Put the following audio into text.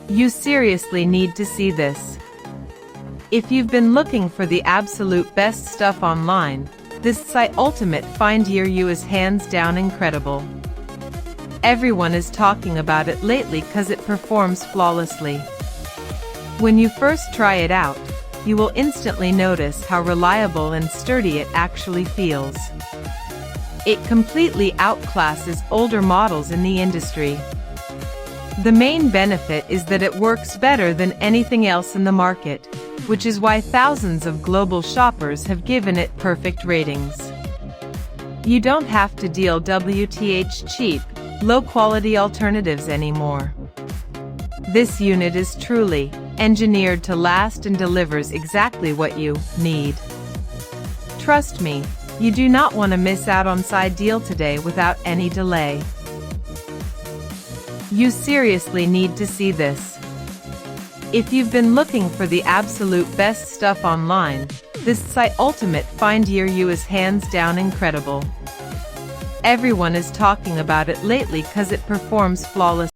You seriously need to see this. If you've been looking for the absolute best stuff online, this site Ultimate Find You is hands down incredible. Everyone is talking about it lately cause it performs flawlessly. When you first try it out, you will instantly notice how reliable and sturdy it actually feels. It completely outclasses older models in the industry. The main benefit is that it works better than anything else in the market, which is why thousands of global shoppers have given it perfect ratings. You don't have to deal WTH cheap, low-quality alternatives anymore. This unit is truly engineered to last and delivers exactly what you need. Trust me, you do not want to miss out on side deal today without any delay. You seriously need to see this. If you've been looking for the absolute best stuff online, this site Ultimate Find You is hands down incredible. Everyone is talking about it lately cause it performs flawlessly.